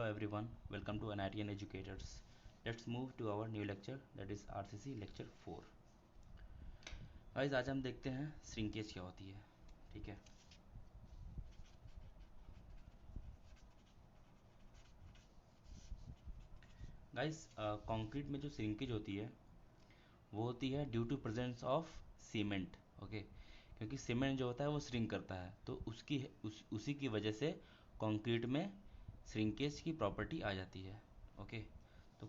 Hello everyone, welcome to NITN Educators. Let's move to our new lecture, that is RCC lecture 4. Guys आज हम देखते हैं shrinkage क्या होती है. ठीक है. गाइस कंक्रीट में जो श्रिंकेज होती है वो होती है due to presence of cement. Okay, क्योंकि सीमेंट जो होता है वो श्रिंक करता है, तो उसी की वजह से कंक्रीट में श्रिंकेज की प्रॉपर्टी आ जाती है. ओके, तो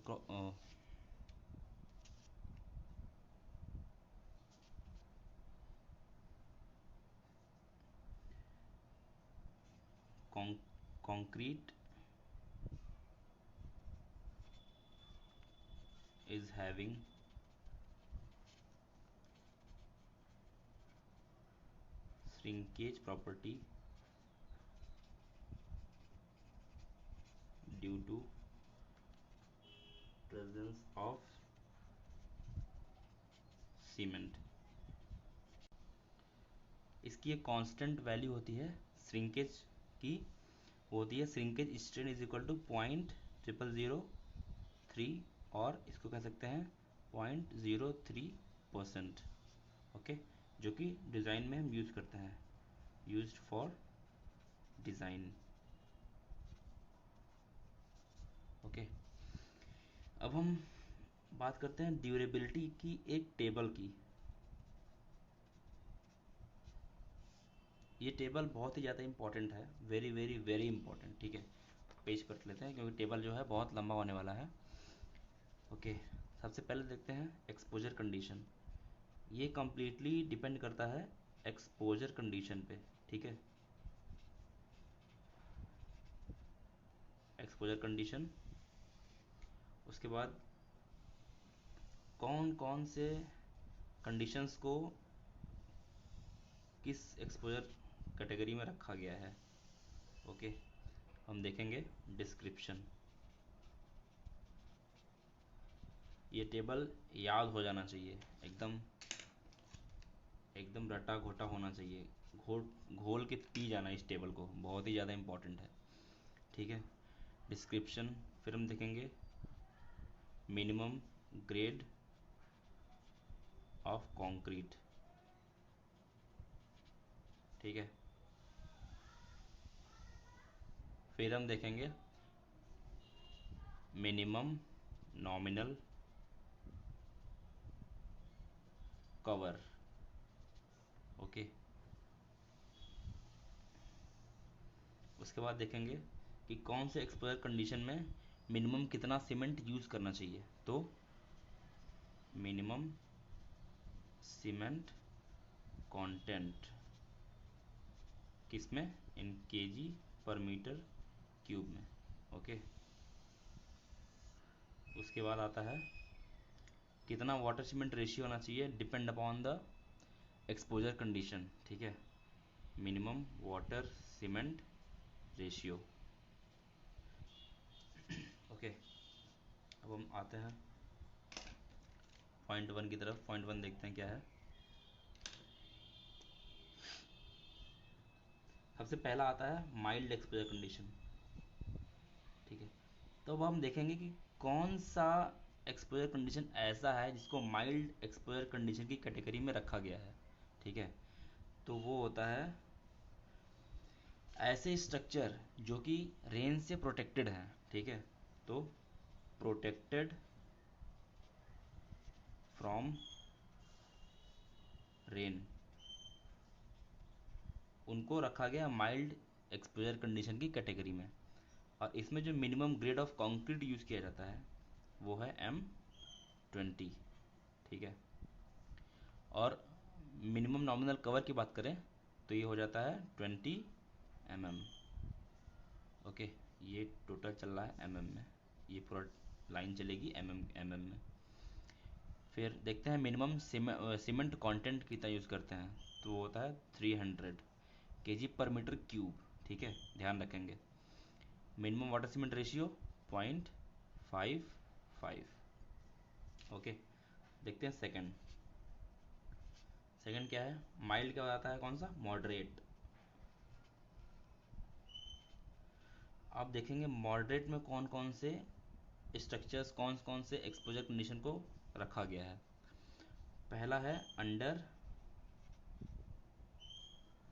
concrete is having shrinkage property due to presence of cement. इसकी एक कांस्टेंट वैल्यू होती है श्रिंकेज की, वो होती है shrinkage strain is equal to 0.0003 और इसको कह सकते हैं 0.03%. ओके, जो कि डिज़ाइन में हम यूज़ करते हैं, यूज्ड फॉर डिज़ाइन. ओके, अब हम बात करते हैं ड्यूरेबिलिटी की एक टेबल की. ये टेबल बहुत ही ज़्यादा इंपॉर्टेंट है, वेरी वेरी वेरी इंपॉर्टेंट. ठीक है, पेज पर लेते हैं क्योंकि टेबल जो है बहुत लंबा होने वाला है. ओके, सबसे पहले देखते हैं एक्सपोजर कंडीशन. ये कम्प्लीटली डिपेंड करता है एक्सपोजर कंडीशन पे. ठीक है, एक्सपोजर कंडीशन. उसके बाद कौन कौन से कंडीशंस को किस एक्सपोजर कैटेगरी में रखा गया है. ओके, हम देखेंगे डिस्क्रिप्शन. ये टेबल याद हो जाना चाहिए, एकदम एकदम रटा घोटा होना चाहिए, घोल के पी जाना इस टेबल को, बहुत ही ज़्यादा इम्पोर्टेंट है. ठीक है, डिस्क्रिप्शन. फिर हम देखेंगे मिनिमम ग्रेड ऑफ कंक्रीट. ठीक है, फिर हम देखेंगे मिनिमम नॉमिनल कवर. ओके, उसके बाद देखेंगे कि कौन से एक्सपोजर कंडीशन में मिनिमम कितना सीमेंट यूज़ करना चाहिए. तो मिनिमम सीमेंट कंटेंट किसमें, इन केजी पर मीटर क्यूब में. ओके, उसके बाद आता है कितना वाटर सीमेंट रेशियो होना चाहिए, depend upon the exposure condition. ठीक है, minimum water cement ratio. Okay, अब हम आते हैं पॉइंट 1 की तरफ. पॉइंट 1 देखते हैं क्या है. सबसे पहला आता है माइल्ड एक्सपोजर कंडीशन. ठीक है, तो अब हम देखेंगे कि कौन सा एक्सपोजर कंडीशन ऐसा है जिसको माइल्ड एक्सपोजर कंडीशन की कैटेगरी में रखा गया है. ठीक है, तो वो होता है ऐसे स्ट्रक्चर जो कि रेन से प्रोटेक्टेड हैं. ठीक है, तो प्रोटेक्टेड फ्रॉम रेन, उनको रखा गया माइल्ड एक्सपोजर कंडीशन की कैटेगरी में. और इसमें जो minimum grade of concrete use किया जाता है वो है M20. ठीक है, और मिनिमम नॉमिनल कवर की बात करें तो ये हो जाता है 20 mm. ओके, ये टोटल चल रहा है mm में, ये पूरा लाइन चलेगी mm में. फिर देखते हैं मिनिमम सीमेंट कंटेंट कितना यूज़ करते हैं, तो वो होता है 300 kg पर मीटर क्यूब. ठीक है, ध्यान रखेंगे. Minimum water cement ratio 0.55. Okay, देखते हैं सेकंड. सेकंड क्या है, माइल्ड क्या बताता है, कौन सा, मॉडरेट. आप देखेंगे मॉडरेट में कौन कौन से स्ट्रक्चर्स, कौन कौन से एक्सपोजर कंडीशन को रखा गया है। पहला है अंडर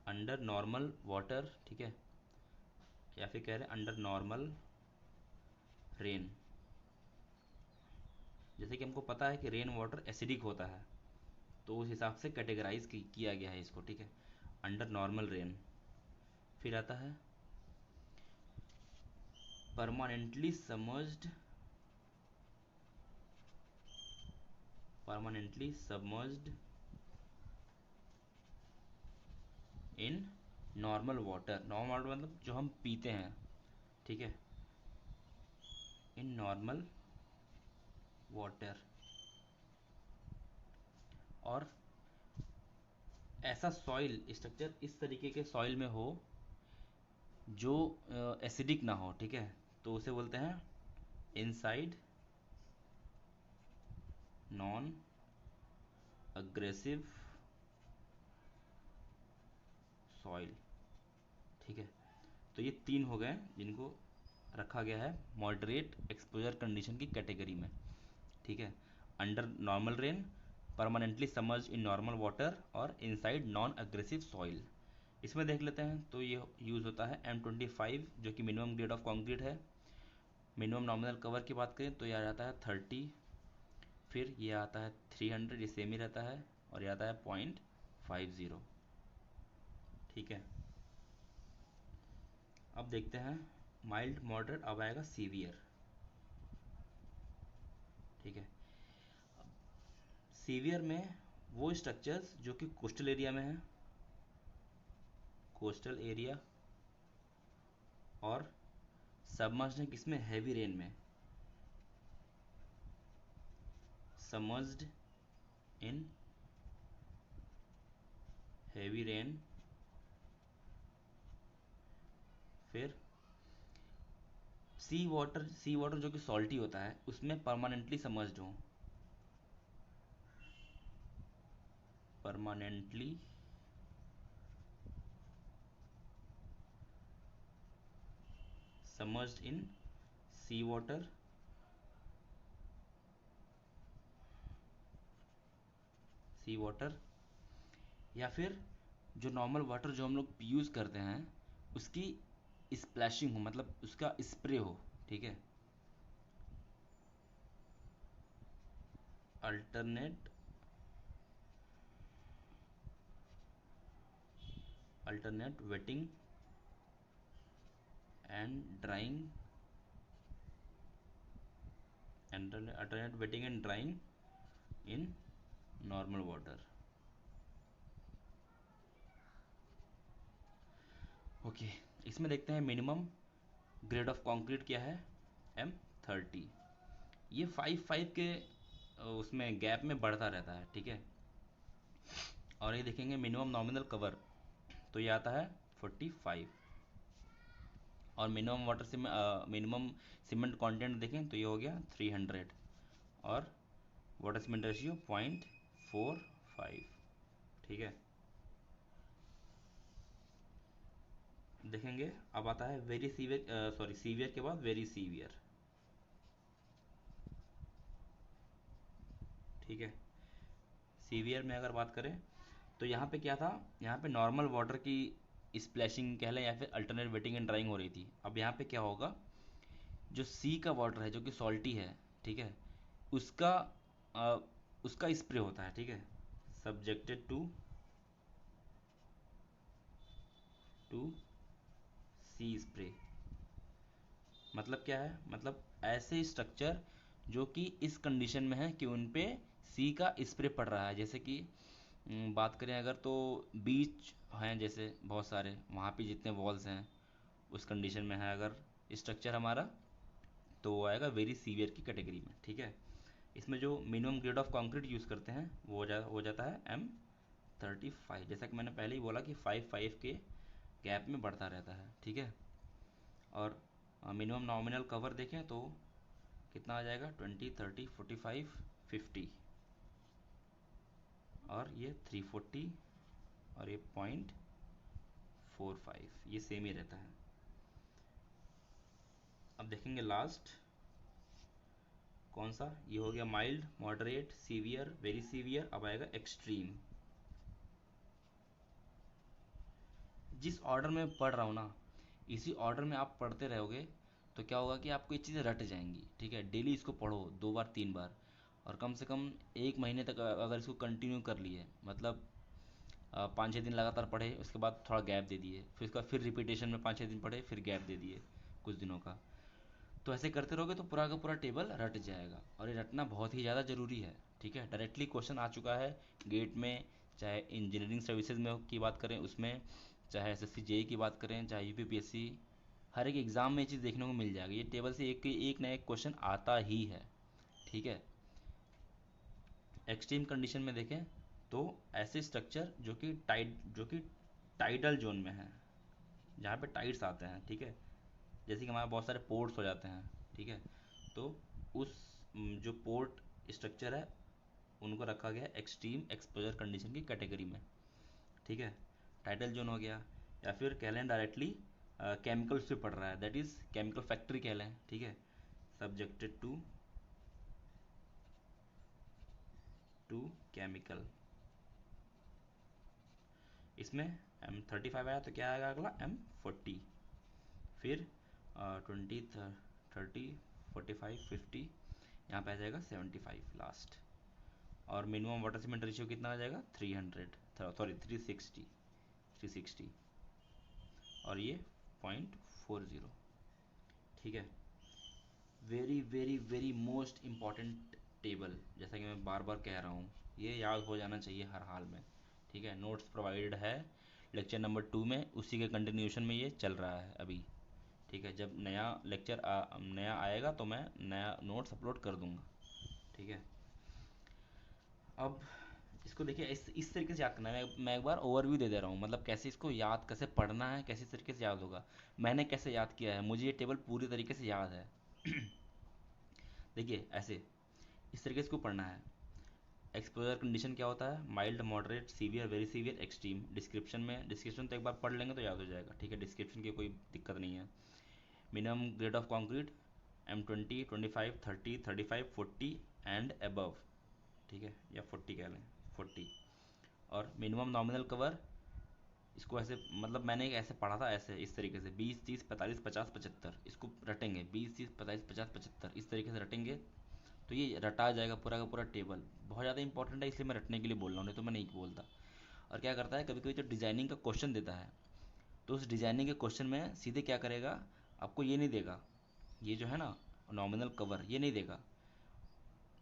अंडर नॉर्मल वाटर, ठीक है, या फिर कह रहे हैं अंडर नॉर्मल रेन। जैसे कि हमको पता है कि रेन वाटर एसिडिक होता है, तो उस हिसाब से कैटेगराइज किया गया है इसको, ठीक है, अंडर नॉर्मल रेन। फिर आता है परमानेंटली सबमर्ज्ड, परमानेंटली सबमर्ज्ड इन नॉर्मल वाटर। नॉर्मल वाटर मतलब जो हम पीते हैं, ठीक है, इन नॉर्मल वाटर। और ऐसा सॉइल स्ट्रक्चर इस तरीके के सॉइल में हो जो एसिडिक ना हो, ठीक है, तो उसे बोलते हैं इनसाइड नॉन अग्रेसिव सॉइल, ठीक है। तो ये तीन हो गए जिनको रखा गया है मॉडरेट एक्सपोजर कंडीशन की कैटेगरी में, ठीक है। Under normal rain, permanently submerged in normal water और इनसाइड नॉन अग्रेसिव सॉइल। इसमें देख लेते हैं तो ये यूज़ होता है M25 जो कि मिनिमम ग्रेड ऑफ कंक्रीट है। मिनिमम नॉमिनल कवर की बात करें तो ये आ जाता है 30, फिर ये आता है 300, ये सेम ही रहता है, और ये आता है 0.50, ठीक है। अब देखते हैं माइल्ड मॉडरेट, अब आएगा सीवियर, ठीक है। सीवियर में वो स्ट्रक्चर्स जो कि कोस्टल एरिया में है, कोस्टल एरिया, और सबमर्ज्ड है किसमें, हैवी रेन में, सबमर्ज्ड इन हैवी रेन। फिर सी वाटर जो कि सॉल्टी होता है उसमें परमानेंटली सबमर्ज्ड हो, permanently submerged in sea water, sea water. या फिर जो नॉर्मल वाटर जो हम लोग यूज़ करते हैं उसकी स्प्लैशिंग हो, मतलब उसका स्प्रे हो, ठीक है। Alternate alternate waiting and drawing, alternate waiting and drawing in normal water, okay. इसमें देखते हैं मिनिमम ग्रेड ऑफ कंक्रीट क्या है, M30। ये 5 के उसमें गैप में बढ़ता रहता है, ठीक है। और ये देखेंगे मिनिमम नॉमिनल कवर, तो ये आता है 45। और मिनिमम वाटर से मिनिमम सीमेंट कंटेंट देखें तो ये हो गया 300, और वाटर सीमेंट रेशियो 0.45, ठीक है। देखेंगे अब आता है वेरी सीवियर, सॉरी सीवियर के बाद वेरी सीवियर, ठीक है। सीवियर में अगर बात करें तो यहाँ पे क्या था, यहाँ पे नॉर्मल वाटर की स्प्लैशिंग कह लें या फिर अल्टरनेट वेटिंग एंड ड्राइंग हो रही थी। अब यहाँ पे क्या होगा, जो सी का वाटर है जो कि सॉल्टी है, ठीक है, उसका अ, उसका स्प्रे होता है, ठीक है, सब्जेक्टेड टू सी स्प्रे। मतलब क्या है, मतलब ऐसे स्ट्रक्चर जो कि इस कंडीशन में है कि उन पे सी का स्प्रे पड़ रहा है। जैसे कि बात करें अगर तो बीच हैं जैसे बहुत सारे, वहाँ पे जितने वॉल्स हैं उस कंडीशन में है अगर स्ट्रक्चर हमारा, तो वो आएगा वेरी सीवियर की कैटेगरी में, ठीक है। इसमें जो minimum grade of concrete use करते हैं वो हो जाता है M35, जैसा कि मैंने पहले ही बोला कि 5 के गैप में बढ़ता रहता है, ठीक है। और मिनिमम नॉमिनल कवर देखें तो कितना आ जाएगा, 20, 30, 45, 50, और ये 340, और ये 0.45, ये सेम ही रहता है। अब देखेंगे लास्ट कौन सा, ये हो गया mild, moderate, severe, very severe, अब आएगा एक्सट्रीम। जिस ऑर्डर में पढ़ रहा हूँ ना, इसी ऑर्डर में आप पढ़ते रहोगे तो क्या होगा कि आपको ये चीज़ें रट जाएंगी। ठीक है, डेली इसको पढ़ो 2 बार 3 बार, और कम से कम 1 महीने तक अगर इसको कंटिन्यू कर लिए, मतलब 5 6 दिन लगातार पढ़े, उसके बाद थोड़ा गैप दे दिए, फिर उसका फिर रिपीटेशन में 5 6 दिन पढ़े, फिर गैप दे दिए कुछ दिनों का, तो ऐसे करते रहोगे तो पूरा का पूरा टेबल रट जाएगा, और ये रटना बहुत ही ज़्यादा ज़रूरी है। ठीक है, डायरेक्टली क्वेश्चन आ चुका है गेट में, चाहे इंजीनियरिंग सर्विसेज में की बात करें उसमें, चाहे एसएससी जेई की बात करें, चाहे यूपीपीएससी, हर एक एग्ज़ाम में ये चीज़ देखने को मिल जाएगी। ये टेबल से एक ना एक क्वेश्चन आता ही है। ठीक है, एक्सट्रीम कंडीशन में देखें तो ऐसे स्ट्रक्चर जो कि टाइडल जोन में है, जहाँ पे टाइड्स आते हैं। ठीक है, जैसे कि हमारे बहुत सारे पोर्ट्स हो जाते हैं। ठीक है, तो उस जो पोर्ट स्ट्रक्चर है उनको रखा गया एक्सट्रीम एक्सपोजर कंडीशन की कैटेगरी में। ठीक है, टाइटल जोन हो गया, या फिर कह लें डायरेक्टली केमिकल्स पे पड़ रहा है, दैट इज़ केमिकल फैक्ट्री कह लें। ठीक है, सब्जेक्टेड टू केमिकल, इसमें M35 आया तो क्या आएगा अगला M40, फिर 20 30 45 50, यहाँ पे आ जाएगा 75 लास्ट, और मिनिमम वाटर सीमेंट रेशियो कितना आ जाएगा 300, सॉरी 360, और ये 0.40। ठीक है, very very very most important table, जैसा कि मैं बार बार कह रहा हूँ, ये याद हो जाना चाहिए हर हाल में। ठीक है, नोट्स प्रोवाइडेड है लेक्चर नंबर 2 में, उसी के कंटिन्यूशन में ये चल रहा है अभी। ठीक है, जब नया लेक्चर नया आएगा तो मैं नया नोट्स अपलोड कर दूंगा। ठीक है, अब इसको देखिए इस तरीके से याद करना है। मैं एक बार ओवरव्यू दे दे रहा हूँ, मतलब कैसे इसको याद, कैसे पढ़ना है, कैसे इस तरीके से याद होगा, मैंने कैसे याद किया है, मुझे ये टेबल पूरी तरीके से याद है। देखिए ऐसे इस तरीके से इसको पढ़ना है। एक्सपोजर कंडीशन क्या होता है, mild, moderate, severe, very severe, extreme. Description में, डिस्क्रिप्शन तो एक बार पढ़ लेंगे तो याद हो जाएगा। ठीक है, डिस्क्रिप्शन की कोई दिक्कत नहीं है। Minimum grade of concrete M20 25 30 35 40 and above. ठीक है, या 40 कह लें, 40। और मिनिमम नॉमिनल कवर, इसको ऐसे, मतलब मैंने ऐसे पढ़ा था, ऐसे इस तरीके से 20 30 45 50 75, इसको रटेंगे 20 30 45 50 75, इस तरीके से रटेंगे तो ये रटा जाएगा पूरा का पूरा टेबल। बहुत ज़्यादा इंपॉर्टेंट है, इसलिए मैं रटने के लिए बोल रहा हूँ, नहीं तो मैं नहीं बोलता। और क्या करता है, कभी कभी जो डिज़ाइनिंग का क्वेश्चन देता है, तो उस डिज़ाइनिंग के क्वेश्चन में सीधे क्या करेगा, आपको ये नहीं देगा, ये जो है ना नॉमिनल कवर, ये नहीं देगा।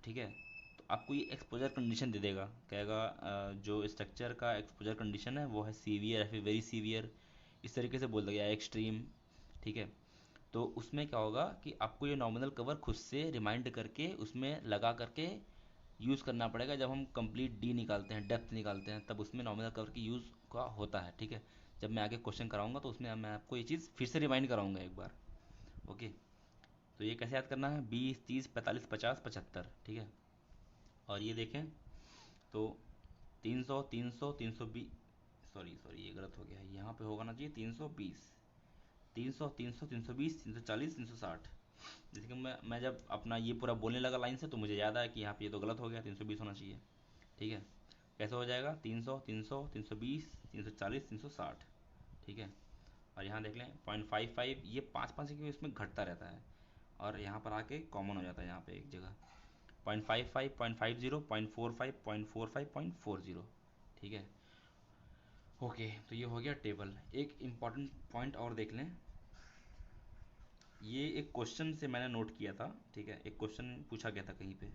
ठीक है, तो आपको ये एक्सपोजर कंडीशन दे देगा, कहेगा जो स्ट्रक्चर का एक्सपोजर कंडीशन है वो है सीवियर या फिर वेरी सीवियर, इस तरीके से बोल देगा, या एक्सट्रीम। ठीक है, तो उसमें क्या होगा कि आपको ये नॉमिनल कवर खुद से रिमाइंड करके उसमें लगा करके यूज़ करना पड़ेगा। जब हम कंप्लीट डी निकालते हैं, डेप्थ निकालते हैं, तब उसमें नॉमिनल कवर की यूज़ का होता है। ठीक है, जब मैं आगे क्वेश्चन कराऊंगा तो उसमें मैं आपको ये चीज़ फिर से रिमाइंड कराऊंगा एक बार। ओके, तो ये कैसे याद करना है, 20 30 45 50 75। ठीक है, और ये देखें तो 300 300 320, सॉरी सॉरी ये गलत हो गया है, यहाँ पे होगा ना चाहिए 320, 300 300 320 340 360। जैसे कि मैं जब अपना ये पूरा बोलने लगा लाइन से तो मुझे याद आया कि यहाँ पे ये तो गलत हो गया, 320 होना चाहिए। ठीक है, कैसे हो जाएगा, 300 300 320 340 360। ठीक है, और यहाँ देख लें 0.55, ये 5 5 की इसमें घटता रहता है, और यहाँ पर आके कॉमन हो जाता है यहाँ पे एक जगह, 0.55 0.50 0.45 0.45 0.40। ठीक है, ओके, तो ये हो गया टेबल। एक इम्पॉर्टेंट पॉइंट और देख लें, ये एक क्वेश्चन से मैंने नोट किया था। ठीक है, एक क्वेश्चन पूछा गया था कहीं पे,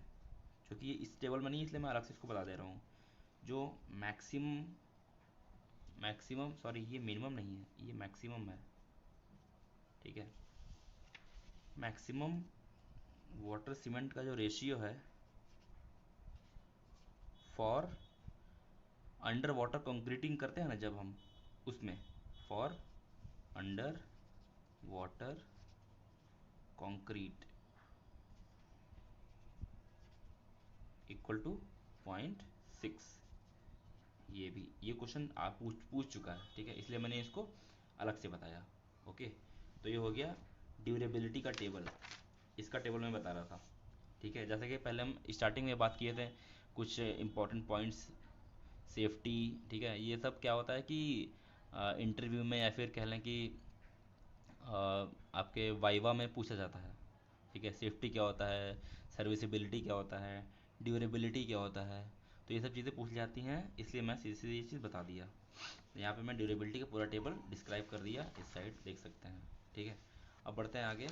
क्योंकि ये इस टेबल में नहीं है इसलिए मैं अलग से इसको बता दे रहा हूँ। जो मैक्सिमम मैक्सिमम सॉरी ये मिनिमम नहीं है, ये मैक्सिमम है। ठीक है, मैक्सिमम वाटर सीमेंट का जो रेशियो है फॉर अंडर वाटर कंक्रीटिंग करते हैं ना जब हम, उसमें for under water concrete equal to 0.6। ये भी ये क्वेश्चन आप पूछ पूछ चुका है। ठीक है, इसलिए मैंने इसको अलग से बताया। ओके, तो ये हो गया ड्यूरेबिलिटी का टेबल, इसका टेबल मैं बता रहा था। ठीक है, जैसे कि पहले हम स्टार्टिंग में बात किए थे कुछ इंपॉर्टेंट पॉइंट्स, सेफ्टी। ठीक है, ये सब क्या होता है कि इंटरव्यू में या फिर कह लें कि आपके वाइवा में पूछा जाता है। ठीक है, सेफ्टी क्या होता है, सर्विसिबिलिटी क्या होता है, ड्यूरेबिलिटी क्या होता है, तो ये सब चीज़ें पूछ जाती हैं, इसलिए मैं सीधी सीधी ये चीज़ बता दिया। तो यहाँ पे मैं ड्यूरेबिलिटी का पूरा टेबल डिस्क्राइब कर दिया, इस साइड देख सकते हैं। ठीक है, अब बढ़ते हैं आगे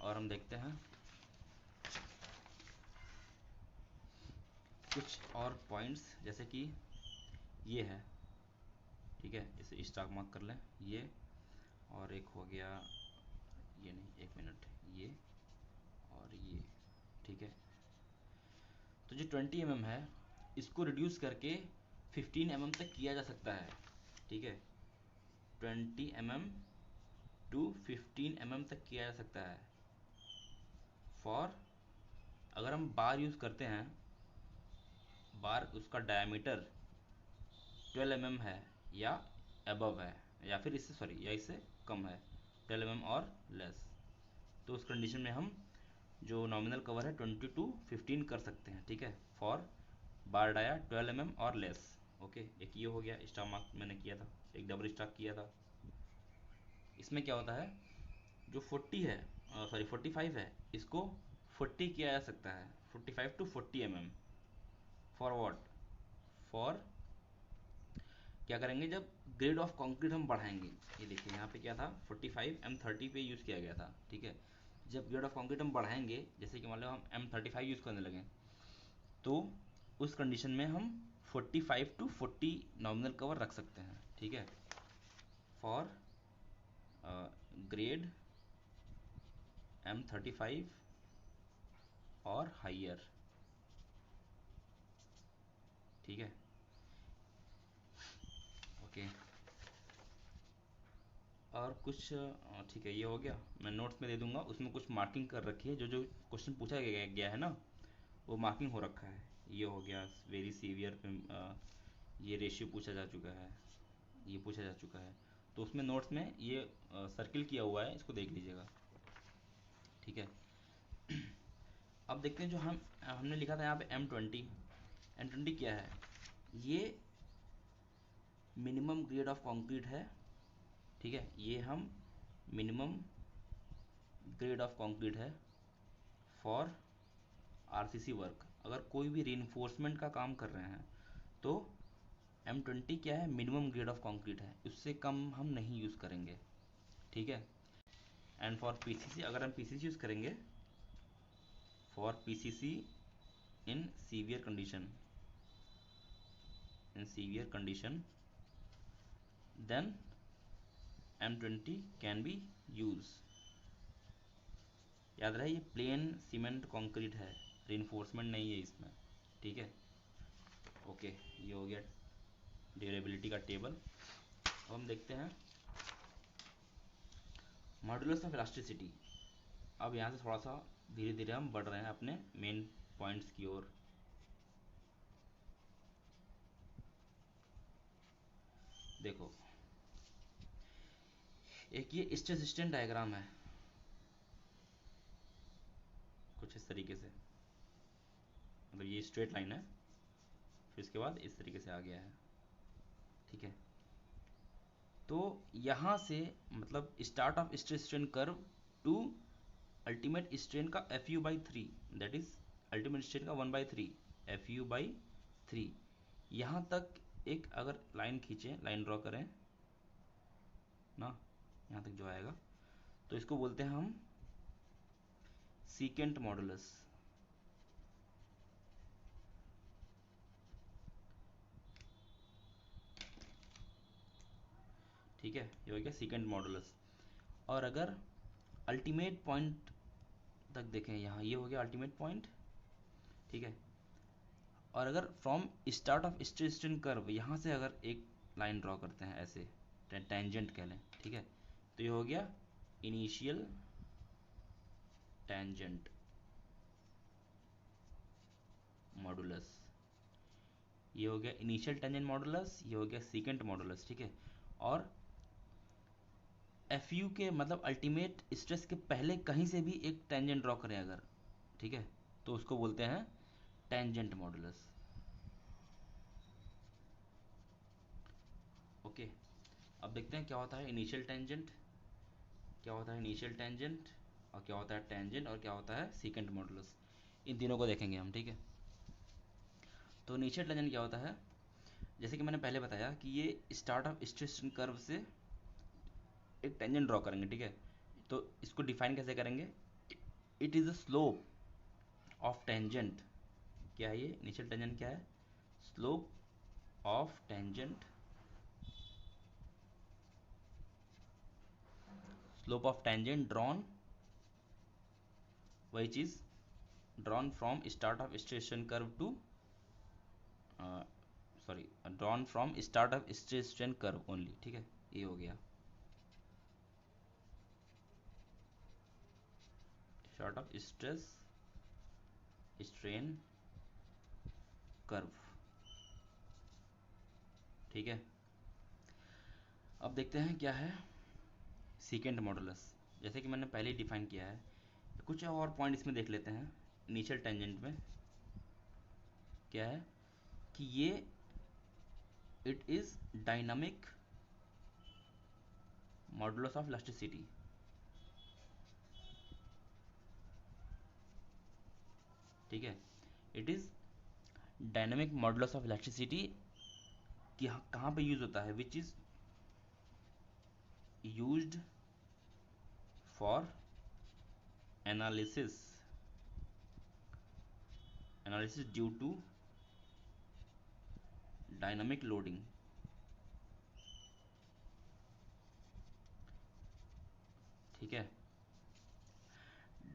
और हम देखते हैं कुछ और पॉइंट्स, जैसे कि ये है। ठीक है, इसे स्टॉक मार्क कर लें ये, और एक हो गया, ये नहीं, एक मिनट, ये और ये। ठीक है, तो जो 20 mm है इसको रिड्यूस करके 15 mm तक किया जा सकता है। ठीक है, 20 mm टू 15 mm तक किया जा सकता है। फॉर, अगर हम बार यूज़ करते हैं, बार उसका डायमीटर 12 mm है या अबव है, या फिर इससे सॉरी या इससे कम है, 12 mm और लेस, तो उस कंडीशन में हम जो नॉमिनल कवर है 20 टू 15 कर सकते हैं। ठीक है, फॉर बार डाया 12 mm और लेस। ओके, एक ये हो गया, स्टार मार्क मैंने किया था, एक डबल स्टार किया था। इसमें क्या होता है, जो 40 है, सॉरी 45 है, इसको 40 किया जा सकता है, 45 to 40 mm। For what, for क्या करेंगे जब ग्रेड ऑफ कंक्रीट हम बढ़ाएंगे। ये देखिए यहाँ पे क्या था, 45 M30 पे यूज़ किया गया था। ठीक है, जब ग्रेड ऑफ कंक्रीट हम बढ़ाएंगे, जैसे कि मान लो हम M35 यूज़ करने लगे, तो उस कंडीशन में हम 45 टू 40 नॉमिनल कवर रख सकते हैं। ठीक है, फॉर ग्रेड M35 और हाइयर। ठीक है, ओके, और कुछ ठीक है, ये हो गया, मैं नोट्स में दे दूंगा, उसमें कुछ मार्किंग कर रखी है, जो जो क्वेश्चन पूछा गया है ना, वो मार्किंग हो रखा है। ये हो गया वेरी सीवियर पे, ये रेशियो पूछा जा चुका है, ये पूछा जा चुका है, तो उसमें नोट्स में ये सर्किल किया हुआ है, इसको देख लीजिएगा। ठीक है, अब देखते हैं जो हमने लिखा था यहाँ पे M20 क्या है, ये मिनिमम ग्रेड ऑफ कंक्रीट है। ठीक है, ये हम मिनिमम ग्रेड ऑफ कंक्रीट है फॉर आरसीसी वर्क। अगर कोई भी रीइंफोर्समेंट का काम कर रहे हैं तो M20 क्या है, मिनिमम ग्रेड ऑफ कंक्रीट है, उससे कम हम नहीं यूज़ करेंगे। ठीक है, एंड फॉर पीसीसी, अगर हम पीसीसी यूज़ करेंगे, for PCC in severe condition, in severe condition, then M20 can be use. याद रहे, ये प्लेन सीमेंट कंक्रीट है, रीइंफोर्समेंट नहीं है इसमें। ठीक है, ओके, ये हो गया ड्यूरेबिलिटी का टेबल। अब हम देखते हैं मॉडुलस ऑफ इलास्टिसिटी। अब यहाँ से थोड़ा सा धीरे धीरे हम बढ़ रहे हैं अपने मेन पॉइंट्स की ओर। देखो, एक ये स्ट्रेस स्ट्रेन डायग्राम है, कुछ इस तरीके से, मतलब ये स्ट्रेट लाइन है, फिर इसके बाद इस तरीके से आ गया है। ठीक है, तो यहाँ से मतलब start of stress strain curve to ultimate strain का FU/3, that is ultimate strain का 1/3 FU/3, यहाँ तक एक अगर लाइन खींचें, लाइन ड्रॉ करें ना, यहाँ तक जो आएगा, तो इसको बोलते हैं हम सीकेंट मॉडुलस। ठीक है, ये हो गया सीकेंट मॉडुलस। और अगर अल्टीमेट पॉइंट तक देखें, यहाँ ये हो गया अल्टीमेट पॉइंट। ठीक है, और अगर from start of stress strain curve, यहाँ से अगर एक लाइन ड्रॉ करते हैं ऐसे, टेंजेंट कह लें। ठीक है, तो ये हो गया इनिशियल टेंजेंट मॉडुलस, ये हो गया इनिशियल टेंजेंट मॉडुलस, ये हो गया सीकेंट मॉडुलस। ठीक है, और एफ यू के मतलब अल्टीमेट स्ट्रेस के पहले कहीं से भी एक टेंजेंट ड्रॉ करें अगर, ठीक है, तो उसको बोलते हैं टेंजेंट मॉडुलस। ओके, अब देखते हैं क्या होता है इनिशियल टेंजेंट, क्या होता है इनिशियल टेंजेंट, और क्या होता है टेंजेंट, और क्या होता है सीकेंट मॉडुलस। इन तीनों को देखेंगे हम, ठीक है। तो इनिशियल टेंजेंट क्या होता है, जैसे कि मैंने पहले बताया कि ये स्टार्ट ऑफ स्ट्रेस कर्व से एक टेंजेंट ड्रॉ करेंगे, ठीक है। तो इसको डिफाइन कैसे करेंगे, it is a slope of tangent. क्या है ये इनिशियल टेंजेंट, क्या है, slope of tangent, slope of tangent drawn, which is drawn from start of station curve to sorry, drawn from start of station curve only, ठीक है, ये हो गया start of stress strain curve, ठीक है। अब देखते हैं क्या है सीकेंट मॉडुलस, जैसे कि मैंने पहले ही डिफाइन किया है। कुछ और पॉइंट इसमें देख लेते हैं। इनिशियल टेंजेंट में क्या है कि ये it is dynamic modulus of elasticity, ठीक है, it is dynamic modulus of elasticity. कि कहाँ पे यूज होता है, which is used for analysis, analysis due to dynamic loading, ठीक है।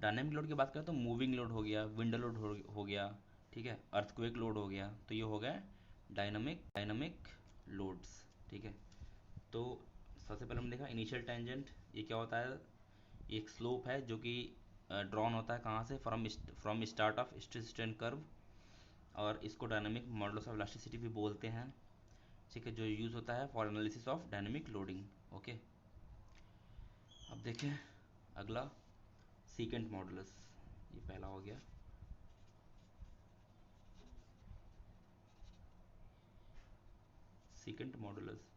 डायनामिक लोड की बात करें तो मूविंग लोड हो गया, विंड लोड हो गया, ठीक है, अर्थक्वेक लोड हो गया, तो ये हो गया डायनामिक लोड्स, ठीक है। तो सबसे पहले हमने देखा इनिशियल टेंजेंट, ये क्या होता है, ये एक स्लोप है जो कि ड्रॉन होता है कहाँ से, from start of stress strain curve, और इसको डायनामिक मॉडुलस ऑफ इलास्टिसिटी भी बोलते हैं, ठीक है, जो यूज़ होता है for analysis of dynamic loading. Okay, अब देखें अगला सीकेंट मॉडुलस, ये पहला हो गया। सीकेंट मॉडुलस,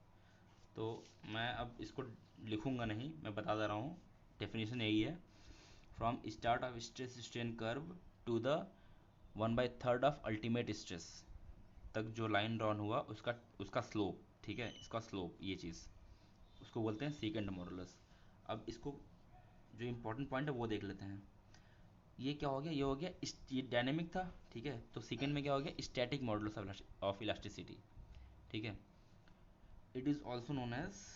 तो मैं अब इसको लिखूंगा नहीं, मैं बता दे रहा हूँ, डेफिनेशन यही है, from start of stress strain curve to the 1/3 of ultimate stress तक जो लाइन ड्रॉन हुआ उसका उसका स्लोप, ठीक है, इसका स्लोप, ये चीज़ उसको बोलते हैं सीकेंट मॉडुलस। अब इसको जो इम्पोर्टेंट पॉइंट है वो देख लेते हैं। ये क्या हो गया, ये हो गया ये डायनेमिक था, ठीक है, तो सेकेंड में क्या हो गया, स्टैटिक मॉडुलस ऑफ इलास्टिसिटी, ठीक है। It is also known as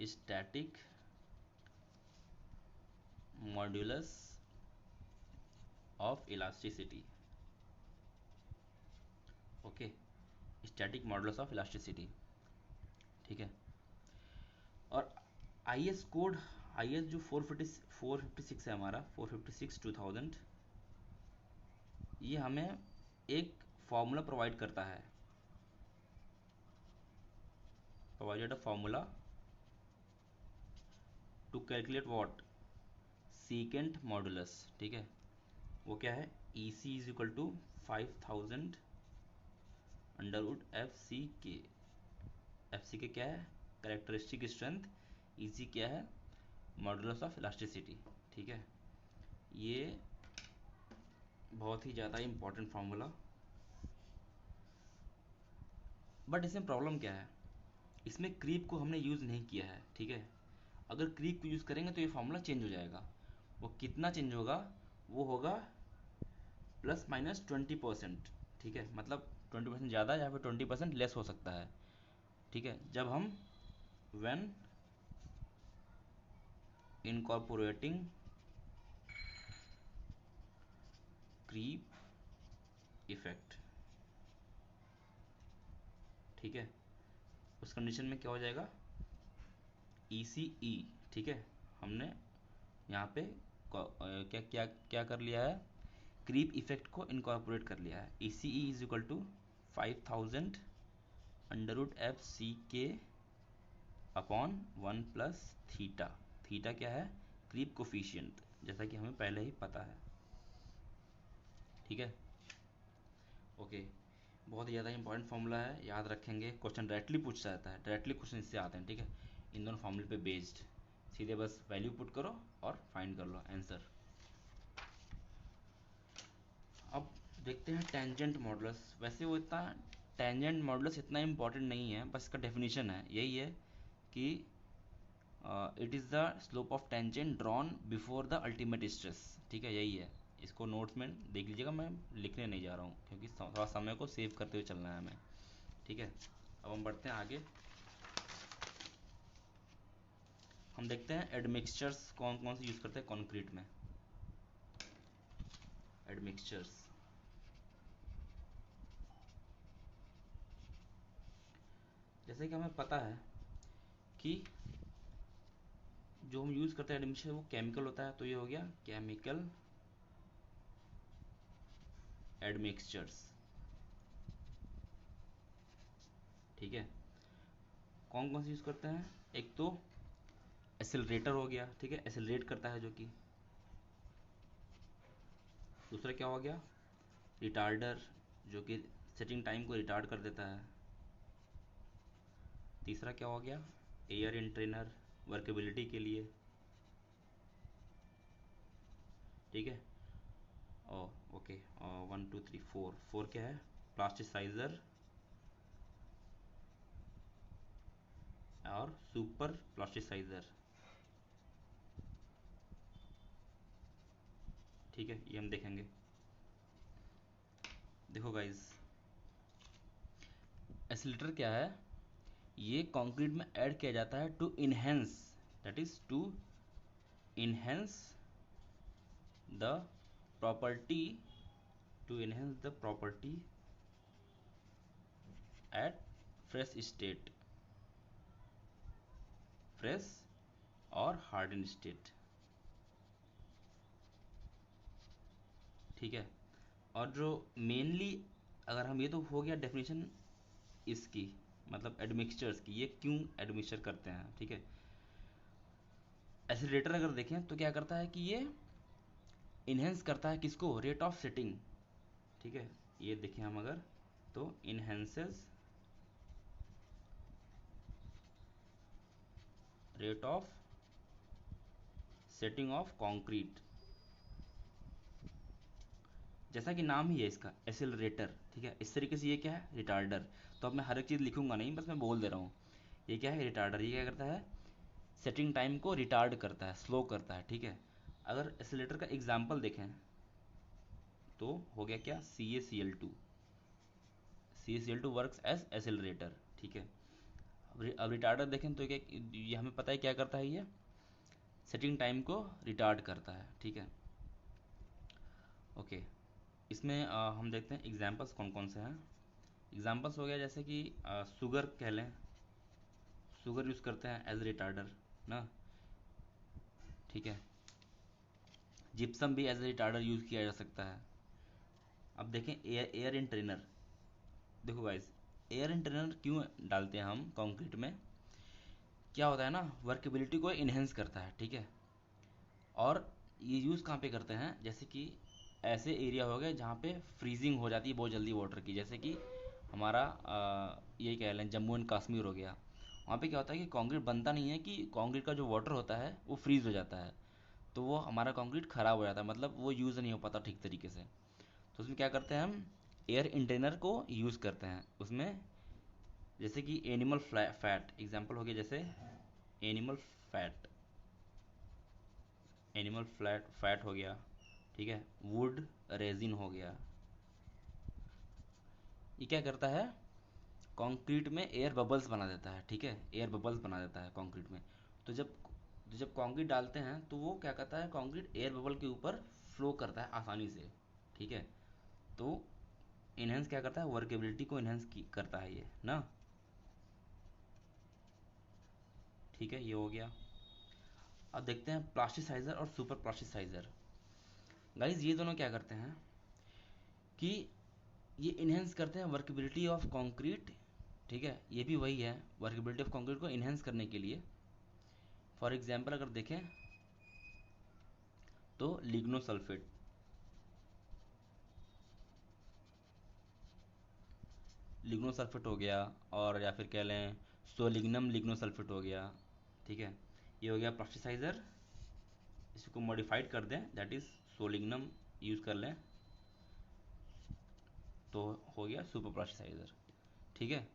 static modulus of elasticity, okay, static modulus of elasticity, ठीक है। और I S code, I S जो 456 है हमारा, 456/2000, ये हमें एक फॉर्मूला प्रोवाइड करता है, provided a formula to calculate what, secant modulus, ठीक है। वो क्या है, E C is equal to 5000 under root F C K क्या है, करेक्टरिस्टिक स्ट्रेंथ, ई सी क्या है, मॉडुलस ऑफ इलास्टिसिटी, ठीक है। ये बहुत ही ज़्यादा इंपॉर्टेंट फार्मूला, बट इसमें प्रॉब्लम क्या है, इसमें क्रीप को हमने यूज़ नहीं किया है, ठीक है। अगर क्रीप को यूज़ करेंगे तो ये फार्मूला चेंज हो जाएगा। वो कितना चेंज होगा, वो होगा ±20%, ठीक है, मतलब 20% ज़्यादा या फिर 20% लेस हो सकता है, ठीक है, जब हम व्हेन इनकॉर्पोरेटिंग क्रीप इफेक्ट, ठीक है, उस कंडीशन में क्या हो जाएगा, ई सी ई, ठीक है, हमने यहाँ पे क्या क्या क्या कर लिया है, क्रीप इफेक्ट को इनकॉर्पोरेट कर लिया है। E C E is equal to 5000 √f(c)k upon 1 plus theta. Theta क्या है? क्रीप कोफिशिएंट, जैसा कि हमें पहले ही पता है। ठीक है, ओके। बहुत ही ज़्यादा इंपॉर्टेंट फॉर्मूला है, याद रखेंगे। क्वेश्चन डायरेक्टली पूछ जाता है, डायरेक्टली क्वेश्चन इससे आते हैं। ठीक है, इन दोनों फॉर्मूले पे बेस्ड सीधे बस वैल्यू पुट करो और फाइंड कर लो आंसर। अब देखते हैं टेंजेंट मॉडुलस। वैसे वो इतना टेंजेंट मॉडुलस इतना इंपॉर्टेंट नहीं है, बस इसका डेफिनेशन है, यही है कि it is the slope of tangent drawn before the ultimate stress. ठीक है, यही है। इसको नोट्स में देख लीजिएगा, मैं लिखने नहीं जा रहा हूँ क्योंकि थोड़ा समय को सेव करते हुए चलना है हमें। ठीक है, अब हम बढ़ते हैं आगे। हम देखते हैं एडमिक्सचर्स कौन कौन से यूज़ करते हैं कंक्रीट में। एडमिक्सचर्स, जैसे कि हमें पता है कि जो हम यूज़ करते हैं एडमिक्सचर वो केमिकल होता है, तो ये हो गया केमिकल एडमिक्सचर्स। ठीक है, कौन कौन से यूज़ करते हैं? एक तो एसिलरेटर हो गया, ठीक है, एसिलरेट करता है जो कि। दूसरा क्या हो गया? रिटार्डर, जो कि सेटिंग टाइम को रिटार्ड कर देता है। तीसरा क्या हो गया? एयर इंट्रेनर, वर्केबिलिटी के लिए। ठीक है, ओ ओके, 1 2 3 4। फोर क्या है? प्लास्टिसाइजर और सुपर प्लास्टिसाइजर। ठीक है, ये हम देखेंगे। देखो गाइस, एसिलेटर क्या है? ये कंक्रीट में ऐड किया जाता है to enhance, that is to enhance the property, to enhance the property at fresh state, fresh और हार्डन स्टेट। ठीक है, और जो मेनली, अगर हम, ये तो हो गया डेफिनेशन इसकी, मतलब एडमिक्सचर्स की, ये क्यों एडमिक्सचर करते हैं। ठीक है, एसिलेटर अगर देखें तो क्या करता है कि ये इनहेंस करता है किसको? Rate of setting. ठीक है, ये देखें हम अगर, तो enhances rate of setting of concrete, जैसा कि नाम ही है इसका, एसिलरेटर। ठीक है, इस तरीके से ये क्या है? रिटार्डर। तो अब मैं हर एक चीज़ लिखूंगा नहीं, बस मैं बोल दे रहा हूँ। ये क्या है? रिटार्डर। ये क्या करता है? सेटिंग टाइम को रिटार्ड करता है, स्लो करता है। ठीक है, अगर एसिलेटर का एग्जाम्पल देखें तो हो गया क्या? CaCl2। CaCl2 works as एसिलरेटर। ठीक है, अब रिटार्डर देखें तो क्या, ये हमें पता है क्या करता है? ये सेटिंग टाइम को रिटार्ड करता है। ठीक है, ओके। इसमें हम देखते हैं एग्जाम्पल्स कौन कौन से हैं। एग्जाम्पल्स हो गया जैसे कि शुगर कह लें, शुगर यूज़ करते हैं एज रिटार्डर ना। ठीक है, जिप्सम भी एज रिटार्डर यूज़ किया जा सकता है। अब देखें एयर इन ट्रेनर। देखो गाइस, एयर इन ट्रेनर क्यों डालते हैं हम कंक्रीट में? क्या होता है ना, वर्केबिलिटी को इन्हेंस करता है। ठीक है, और ये यूज़ कहाँ पे करते हैं? जैसे कि ऐसे एरिया हो गए जहाँ पे फ्रीजिंग हो जाती है बहुत जल्दी वाटर की, जैसे कि हमारा ये कह लें जम्मू एंड कश्मीर हो गया। वहाँ पे क्या होता है कि कंक्रीट बनता नहीं है, कि कंक्रीट का जो वाटर होता है वो फ्रीज हो जाता है, तो वो हमारा कंक्रीट ख़राब हो जाता है, मतलब वो यूज़ नहीं हो पाता ठीक तरीके से। तो उसमें क्या करते हैं हम? एयर इंटेनर को यूज़ करते हैं उसमें। जैसे कि एनिमल फैट एग्जांपल हो गया, जैसे एनिमल फैट, एनिमल फैट हो गया। ठीक है, वुड रेजिन हो गया। ये क्या करता है? कंक्रीट में एयर बबल्स बना देता है। ठीक है, एयर बबल्स बना देता है कंक्रीट में। तो जब कंक्रीट डालते हैं तो वो क्या करता है? कंक्रीट एयर बबल के ऊपर फ्लो करता है आसानी से। ठीक है, तो इनहेंस क्या करता है? वर्केबिलिटी को इनहेंस करता है ये ना। ठीक है, ये हो गया। अब देखते हैं प्लास्टिसाइजर और सुपर प्लास्टिसाइजर। गाइज, ये दोनों क्या करते हैं कि ये इनहेंस करते हैं वर्केबिलिटी ऑफ कंक्रीट ठीक है, ये भी वही है, वर्केबिलिटी ऑफ कंक्रीट को इन्हेंस करने के लिए। फॉर एग्जांपल अगर देखें तो लिग्नोसल्फेट, लिग्नोसल्फेट हो गया, और या फिर कह लें सोलिग्नम लिग्नोसल्फेट हो गया। ठीक है, ये हो गया प्लास्टिसाइज़र। इसको मॉडिफाइड कर दें, दैट इज़ सोलिग्नम यूज़ कर लें तो हो गया सुपर प्लास्टिसाइज़र। ठीक है,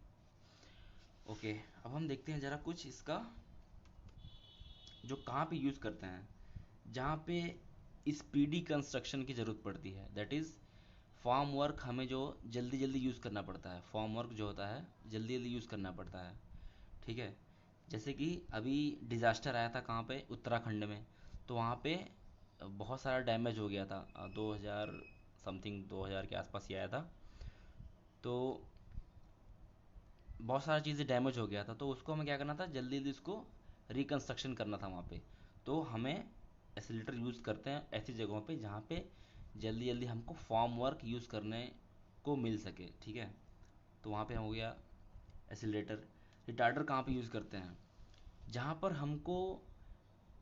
ओके। अब हम देखते हैं ज़रा कुछ इसका जो कहाँ पे यूज़ करते हैं, जहाँ पे स्पीडी कंस्ट्रक्शन की ज़रूरत पड़ती है, दैट इज़ फॉर्म वर्क हमें जो जल्दी जल्दी यूज़ करना पड़ता है, फॉर्म वर्क जो होता है जल्दी जल्दी यूज़ करना पड़ता है। ठीक है, जैसे कि अभी डिज़ास्टर आया था कहाँ पे, उत्तराखंड में। तो वहाँ पे बहुत सारा डैमेज हो गया था, 2000 समथिंग, 2000 के आसपास ही आया था। तो बहुत सारी चीज़ें डैमेज हो गया था, तो उसको हमें क्या करना था, जल्दी जल्दी उसको रिकंस्ट्रक्शन करना था वहाँ पे। तो हमें एसिलेटर यूज़ करते हैं ऐसी जगहों पे जहाँ पे जल्दी जल्दी हमको फॉर्म वर्क यूज़ करने को मिल सके। ठीक है, तो वहाँ पे हो गया एसिलेटर। रिटार्डर कहाँ पे यूज़ करते हैं, जहाँ पर हमको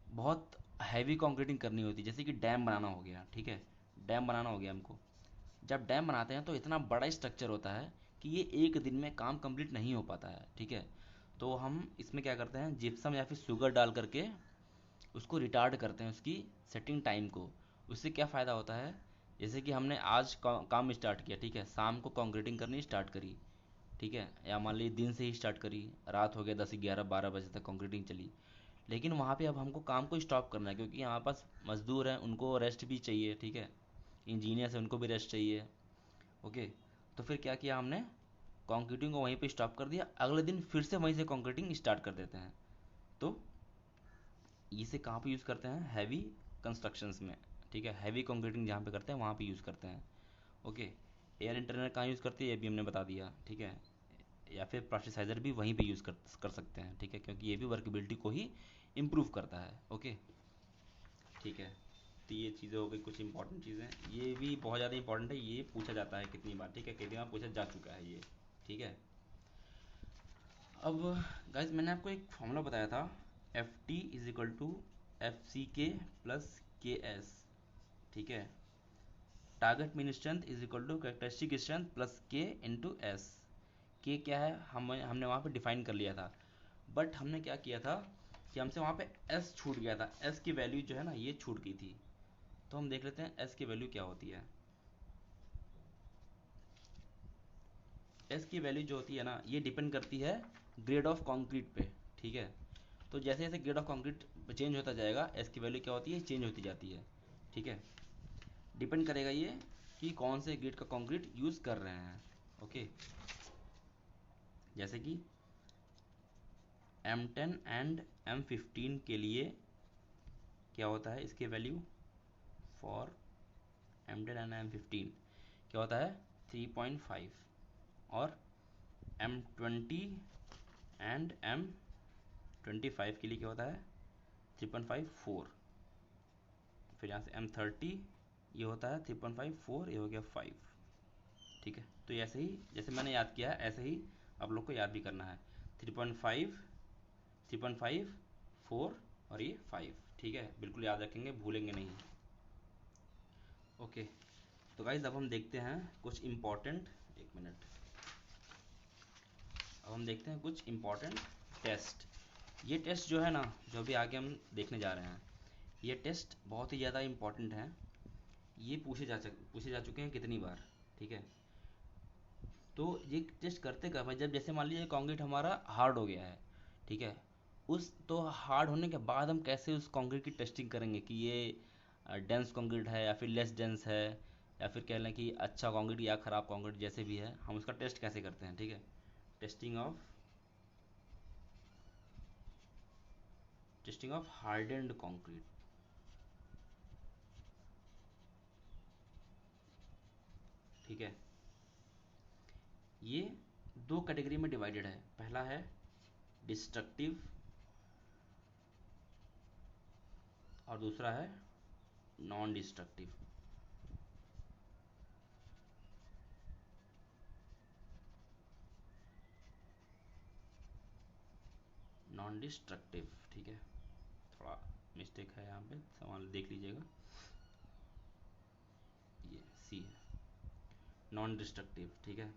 बहुत हैवी कंक्रीटिंग करनी होती है, जैसे कि डैम बनाना हो गया। ठीक है, डैम बनाना हो गया हमको। जब डैम बनाते हैं तो इतना बड़ा स्ट्रक्चर होता है कि ये एक दिन में काम कंप्लीट नहीं हो पाता है। ठीक है, तो हम इसमें क्या करते हैं, जिप्सम या फिर शुगर डाल करके उसको रिटार्ड करते हैं, उसकी सेटिंग टाइम को। उससे क्या फ़ायदा होता है, जैसे कि हमने आज काम स्टार्ट किया, ठीक है, शाम को कंक्रीटिंग करनी स्टार्ट करी। ठीक है, या मान लीजिए दिन से ही स्टार्ट करी, रात हो गया 10 11 12 बजे तक कंक्रीटिंग चली। लेकिन वहाँ पे अब हमको काम को स्टॉप करना है, क्योंकि हमारे पास मज़दूर हैं, उनको रेस्ट भी चाहिए। ठीक है, इंजीनियर्स हैं, उनको भी रेस्ट चाहिए। ओके, तो फिर क्या किया हमने, कंक्रीटिंग को वहीं पे स्टॉप कर दिया, अगले दिन फिर से वहीं से कंक्रीटिंग स्टार्ट कर देते हैं। तो इसे कहाँ पे यूज़ करते हैं, हैवी कंस्ट्रक्शंस में। ठीक है, हैवी कंक्रीटिंग जहाँ पे करते हैं वहाँ पे यूज़ करते हैं। ओके, एयर इंटरनल कहाँ यूज़ करती है ये भी हमने बता दिया। ठीक है, या फिर प्लास्टिसाइज़र भी वहीं पे यूज़ कर सकते हैं। ठीक है, क्योंकि ये भी वर्केबिलिटी को ही इम्प्रूव करता है। ओके, ठीक है, तो ये चीज़ें हो गई कुछ इंपॉर्टेंट चीज़ें। ये भी बहुत ज़्यादा इंपॉर्टेंट है, ये पूछा जाता है कितनी बार। ठीक है, कितनी बार पूछा जा चुका है ये। ठीक है, अब गाइज मैंने आपको एक फॉर्मूला बताया था, F T is equal to F C K plus K S. ठीक है, target mean strength is equal to characteristic strength plus K into S. K क्या है, हमने वहाँ पे डिफाइन कर लिया था, बट हमने क्या किया था कि हमसे वहाँ पे एस छूट गया था, एस की वैल्यू जो है ना ये छूट गई थी। तो हम देख लेते हैं एस की वैल्यू क्या होती है। एस की वैल्यू जो होती है ना, ये डिपेंड करती है ग्रेड ऑफ कंक्रीट पे। ठीक है, तो जैसे जैसे ग्रेड ऑफ कंक्रीट चेंज होता जाएगा, एस की वैल्यू क्या होती है, चेंज होती जाती है। ठीक है, डिपेंड करेगा ये कि कौन से ग्रेड का कंक्रीट यूज़ कर रहे हैं। ओके, जैसे कि M10 एंड M15 के लिए क्या होता है, इसके value for M10 and M15 क्या होता है, 3.5। और M20 एंड M25 के लिए क्या होता है, 3.5 4। फिर यहाँ से M30 ये होता है 3.5 4, ये हो गया 5। ठीक है, तो ऐसे ही जैसे मैंने याद किया है ऐसे ही आप लोग को याद भी करना है, 3.5 3.5 4 और ये 5। ठीक है, बिल्कुल याद रखेंगे, भूलेंगे नहीं। ओके, तो गाइज अब हम देखते हैं कुछ इम्पोर्टेंट, एक मिनट, अब हम देखते हैं कुछ इम्पोर्टेंट टेस्ट। ये टेस्ट जो है ना, जो अभी आगे हम देखने जा रहे हैं, ये टेस्ट बहुत ही ज़्यादा इम्पोर्टेंट हैं। ये पूछे जा चुके हैं कितनी बार। ठीक है, तो ये टेस्ट करते कब है, जब जैसे मान लीजिए कंक्रीट हमारा हार्ड हो गया है। ठीक है, उस तो हार्ड होने के बाद हम कैसे उस कंक्रीट की टेस्टिंग करेंगे कि ये डेंस कंक्रीट है या फिर लेस डेंस है, या फिर कह लें कि अच्छा कंक्रीट या ख़राब कंक्रीट जैसे भी है, हम उसका टेस्ट कैसे करते हैं। ठीक है, टेस्टिंग ऑफ हार्डेंड कंक्रीट। ठीक है, ये दो कैटेगरी में डिवाइडेड है, पहला है डिस्ट्रक्टिव और दूसरा है नॉन डिस्ट्रक्टिव। नॉन डिस्ट्रक्टिव, ठीक है, थोड़ा मिस्टेक है यहाँ पे, सवाल देख लीजिएगा, ये सी है, नॉन डिस्ट्रक्टिव, ठीक है,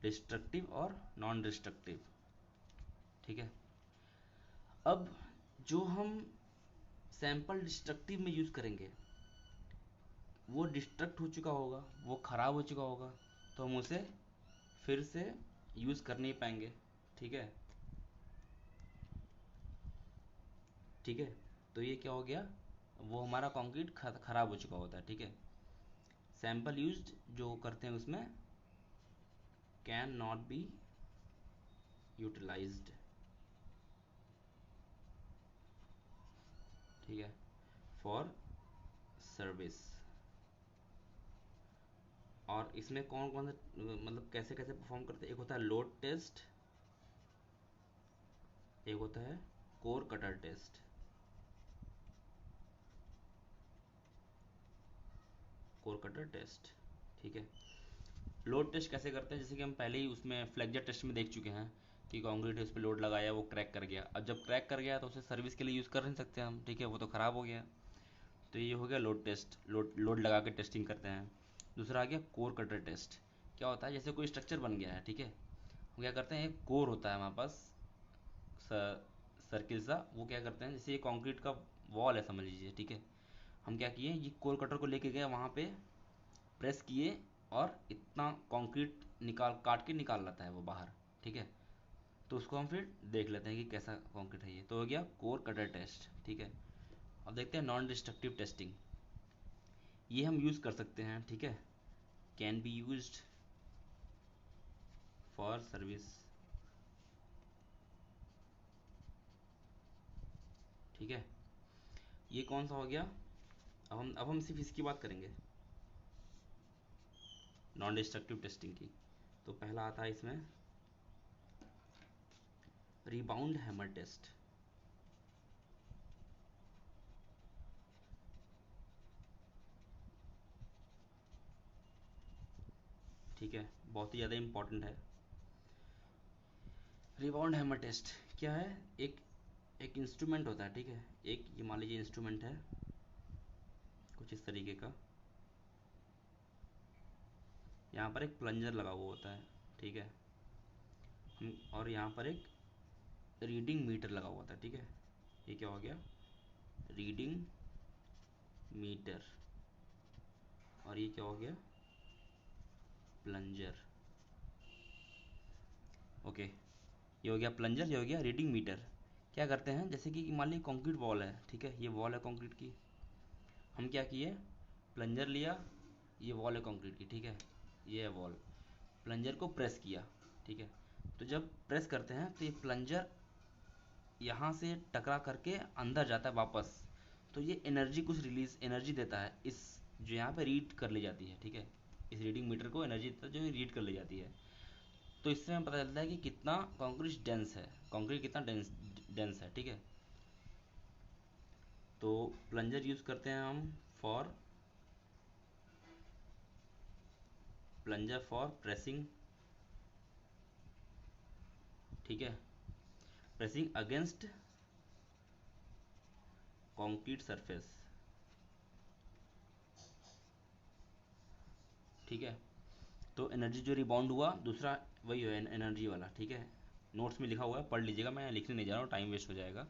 डिस्ट्रक्टिव और नॉन डिस्ट्रक्टिव, ठीक है। अब जो हम सैंपल डिस्ट्रक्टिव में यूज़ करेंगे वो डिस्ट्रक्ट हो चुका होगा, वो ख़राब हो चुका होगा, तो हम उसे फिर से यूज़ कर नहीं पाएंगे, ठीक है, ठीक है। तो ये क्या हो गया, वो हमारा कंक्रीट ख़राब हो चुका होता है, ठीक है। सैंपल यूज्ड जो करते हैं उसमें कैन नॉट बी यूटिलाइज्ड, ठीक है, फॉर सर्विस। और इसमें कौन कौन से मतलब कैसे कैसे परफॉर्म करते हैं, एक होता है लोड टेस्ट, एक होता है core cutter test, core cutter test, ठीक है। लोड टेस्ट कैसे करते हैं, जैसे कि हम पहले ही उसमें फ्लेक्चर टेस्ट में देख चुके हैं कि कंक्रीट है, उस पर लोड लगाया, वो क्रैक कर गया। अब जब क्रैक कर गया तो उसे सर्विस के लिए यूज़ कर नहीं सकते हम, ठीक है, वो तो ख़राब हो गया। तो ये हो गया लोड टेस्ट, लोड लगा के टेस्टिंग करते हैं। दूसरा आ गया कोर कटर टेस्ट। क्या होता है, जैसे कोई स्ट्रक्चर बन गया है, ठीक है, हम क्या करते हैं, एक कोर होता है हमारे पास सर्किल सा, वो क्या करते हैं, जैसे ये कंक्रीट का वॉल है समझ लीजिए, ठीक है, हम क्या किए, ये कोर कटर को लेके गए वहाँ पे, प्रेस किए और इतना कंक्रीट निकाल काट के निकाल लाता है वो बाहर, ठीक है। तो उसको हम फिर देख लेते हैं कि कैसा कंक्रीट है ये। तो हो गया कोर कटर टेस्ट, ठीक है। अब देखते हैं नॉन डिस्ट्रक्टिव टेस्टिंग, ये हम यूज़ कर सकते हैं, ठीक है, can be used for service, ठीक है। ये कौन सा हो गया, अब हम सिर्फ इसकी बात करेंगे, नॉन डिस्ट्रक्टिव टेस्टिंग की। तो पहला आता है इसमें रिबाउंड हैमर टेस्ट, ठीक है, बहुत ही ज़्यादा इंपॉर्टेंट है। रिबाउंड हैमर टेस्ट क्या है, एक एक इंस्ट्रूमेंट होता है, ठीक है, एक ये मान लीजिए इंस्ट्रूमेंट है कुछ इस तरीके का, यहाँ पर एक प्लंजर लगा हुआ होता है, ठीक है, और यहाँ पर एक रीडिंग मीटर लगा हुआ था, ठीक है। ये क्या हो गया, रीडिंग मीटर, और ये क्या हो गया, प्लंजर, ओके। ये हो गया प्लंजर, ये हो गया रीडिंग मीटर। क्या करते हैं, जैसे कि मान लीजिए कंक्रीट वॉल है, ठीक है, ये वॉल है कंक्रीट की, हम क्या किए, प्लंजर लिया, ये वॉल है कंक्रीट की, ठीक है, ये है वॉल, प्लंजर को प्रेस किया, ठीक है। तो जब प्रेस करते हैं तो ये प्लंजर यहाँ से टकरा करके अंदर जाता है वापस, तो ये एनर्जी कुछ रिलीज एनर्जी देता है, इस जो यहाँ पे रीड कर ली जाती है, ठीक है, इस रीडिंग मीटर को एनर्जी देता है जो रीड कर ली जाती है। तो इससे हमें पता चलता है कि कितना कंक्रीट डेंस है, कंक्रीट कितना डेंस डेंस है, ठीक है। तो प्लंजर यूज़ करते हैं हम फॉर प्लंजर फॉर प्रेसिंग, ठीक है, प्रेसिंग अगेंस्ट कंक्रीट सरफेस, ठीक है। तो एनर्जी जो रिबाउंड हुआ, दूसरा वही है एनर्जी वाला, ठीक है, नोट्स में लिखा हुआ है, पढ़ लीजिएगा, मैं लिखने नहीं जा रहा हूँ, टाइम वेस्ट हो जाएगा।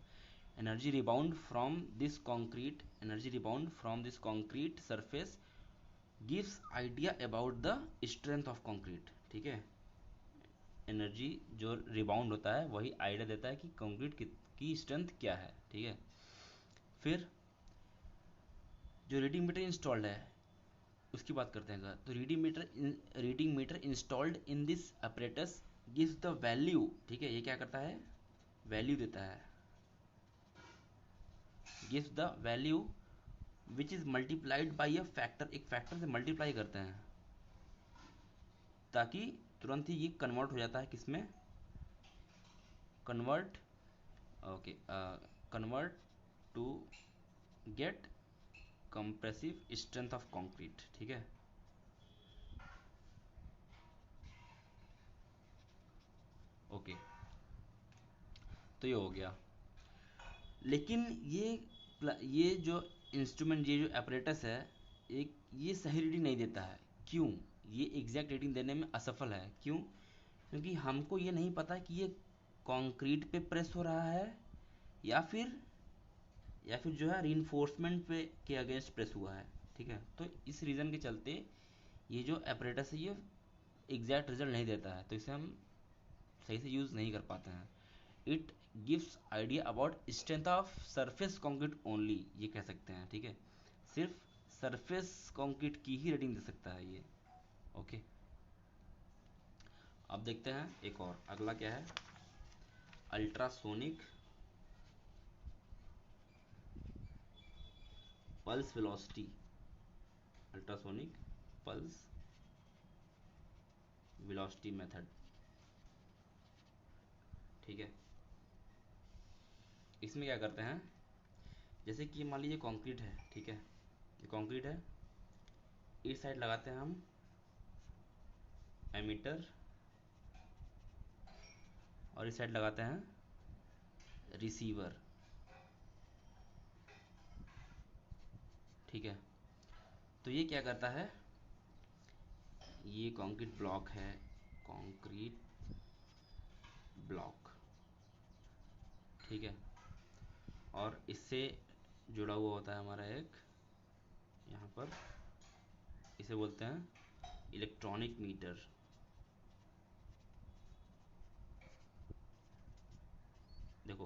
Energy rebound from this concrete, energy rebound from this concrete surface gives idea about the strength of concrete, ठीक है। एनर्जी जो रिबाउंड होता है वही आइडिया देता है कि कॉन्क्रीट की स्ट्रेंथ क्या है, ठीक है। फिर जो रीडिंग मीटर इंस्टॉल्ड है उसकी बात करते हैं। तो reading meter installed in this apparatus gives the value, ठीक है, ये क्या करता है, वैल्यू देता है, gives the value which is multiplied by a factor, एक फैक्टर से मल्टीप्लाई करते हैं, ताकि तुरंत ही ये कन्वर्ट हो जाता है किसमें, convert, okay, convert to get compressive strength of concrete, ठीक है। ओके, तो ये हो गया। लेकिन ये जो इंस्ट्रूमेंट, ये जो apparatus है, एक ये सही रीडिंग नहीं देता है। क्यों? ये एग्जैक्ट रीडिंग देने में असफल है। क्यों? क्योंकि हमको ये नहीं पता कि ये कंक्रीट पे प्रेस हो रहा है या फिर जो है रीइंफोर्समेंट पे के अगेंस्ट प्रेस हुआ है। ठीक है, तो इस रीज़न के चलते ये जो apparatus है ये एग्जैक्ट रिजल्ट नहीं देता है, तो इसे हम सही से यूज़ नहीं कर पाते हैं। It gives idea about strength of surface concrete only, ये कह सकते हैं। ठीक है, सिर्फ सरफेस कंक्रीट की ही रेटिंग दे सकता है ये। ओके, अब देखते हैं एक और, अगला क्या है, ultrasonic pulse velocity. Ultrasonic pulse velocity method. ठीक है, इसमें क्या करते हैं, जैसे कि मान लीजिए कंक्रीट है। ठीक है, ये कंक्रीट है, इस साइड लगाते हैं हम एमीटर और इस साइड लगाते हैं रिसीवर। ठीक है, तो ये क्या करता है, ये कंक्रीट ब्लॉक है, कंक्रीट ब्लॉक। ठीक है, और इससे जुड़ा हुआ होता है हमारा एक, यहाँ पर इसे बोलते हैं इलेक्ट्रॉनिक मीटर। देखो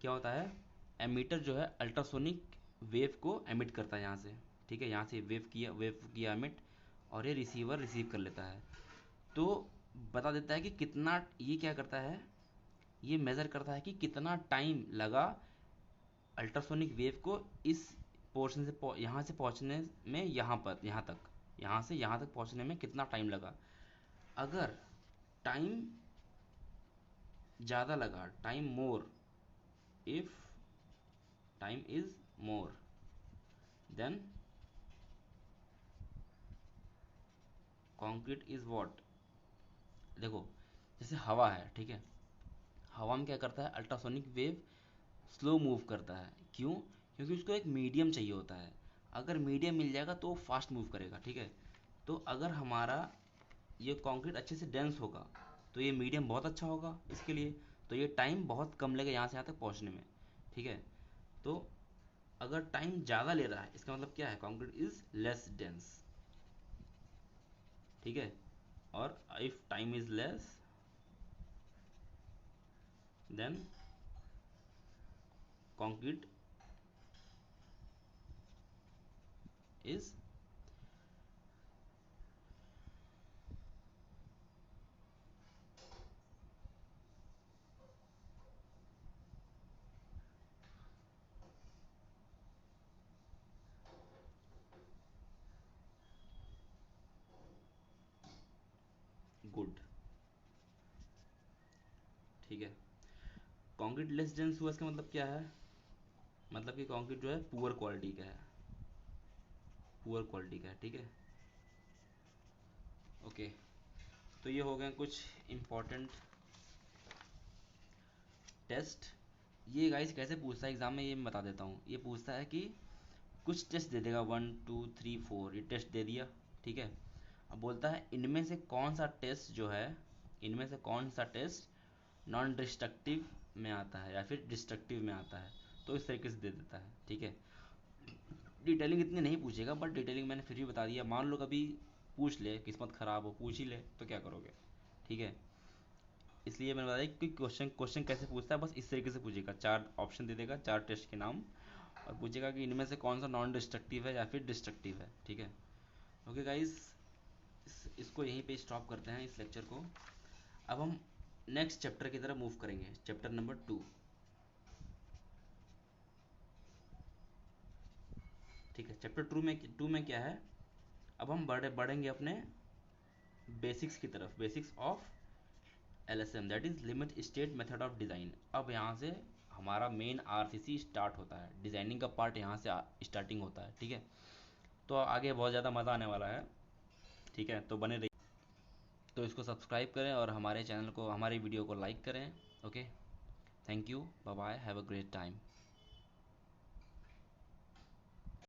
क्या होता है, एमीटर जो है अल्ट्रासोनिक वेव को एमिट करता है यहाँ से। ठीक है, यहाँ से वेव किया एमिट, और ये रिसीवर रिसीव कर लेता है, तो बता देता है कि कितना, ये क्या करता है, ये मेज़र करता है कि कितना टाइम लगा अल्ट्रासोनिक वेव को इस पोर्शन से यहाँ से पहुँचने में, यहाँ पर, यहाँ तक, यहाँ से यहाँ तक पहुँचने में कितना टाइम लगा। अगर टाइम ज़्यादा लगा, time more, if time is more than concrete is what. देखो जैसे हवा है, ठीक है, हवा में क्या करता है, अल्ट्रासोनिक वेव स्लो मूव करता है। क्यों? क्योंकि उसको एक मीडियम चाहिए होता है। अगर मीडियम मिल जाएगा तो वो फास्ट मूव करेगा। ठीक है, तो अगर हमारा ये कंक्रीट अच्छे से डेंस होगा तो ये मीडियम बहुत अच्छा होगा इसके लिए, तो ये टाइम बहुत कम लगेगा यहाँ से यहाँ तक पहुँचने में। ठीक है, तो अगर टाइम ज़्यादा ले रहा है इसका मतलब क्या है, कंक्रीट इज लेस डेंस। ठीक है, और if time is less than concrete is good. ठीक है, कंक्रीट लेस डेंस हुआ इसका मतलब क्या है, मतलब कि कंक्रीट जो है पुअर क्वालिटी का है, पुअर क्वालिटी का है। ठीक है, ओके, तो ये हो गए कुछ इम्पोर्टेंट टेस्ट। ये गाइस कैसे पूछता है एग्जाम में, ये मैं बता देता हूँ। ये पूछता है कि कुछ टेस्ट दे देगा, 1 2 3 4, ये टेस्ट दे दिया। ठीक है, अब बोलता है इनमें से कौन सा टेस्ट जो है, इनमें से कौन सा टेस्ट नॉन डिस्ट्रक्टिव में आता है या फिर डिस्ट्रक्टिव में आता है, तो इस तरीके से दे देता है। ठीक है, डिटेलिंग इतनी नहीं पूछेगा, बट डिटेलिंग मैंने फिर भी बता दिया। मान लो कभी पूछ ले, किस्मत ख़राब हो पूछ ही ले, तो क्या करोगे। ठीक है, इसलिए मैंने बताया कि क्वेश्चन क्वेश्चन कैसे पूछता है, बस इस तरीके से पूछेगा, 4 ऑप्शन दे देगा, 4 टेस्ट के नाम, और पूछेगा कि इनमें से कौन सा नॉन डिस्ट्रक्टिव है या फिर डिस्ट्रक्टिव है। ठीक है, ओके गाइस, इसको यहीं पे स्टॉप करते हैं इस लेक्चर को। अब हम नेक्स्ट चैप्टर की तरफ मूव करेंगे, चैप्टर नंबर 2। ठीक है, चैप्टर टू में क्या है, अब हम बढ़ेंगे अपने बेसिक्स की तरफ, basics of LSM, that is limit state method of design. अब यहाँ से हमारा मेन RCC स्टार्ट होता है, डिज़ाइनिंग का पार्ट यहाँ से स्टार्टिंग होता है। ठीक है, तो आगे बहुत ज़्यादा मज़ा आने वाला है। ठीक है, तो बने रहिए, तो इसको सब्सक्राइब करें और हमारे चैनल को, हमारी वीडियो को लाइक करें। Okay, thank you, bye bye, have a great time.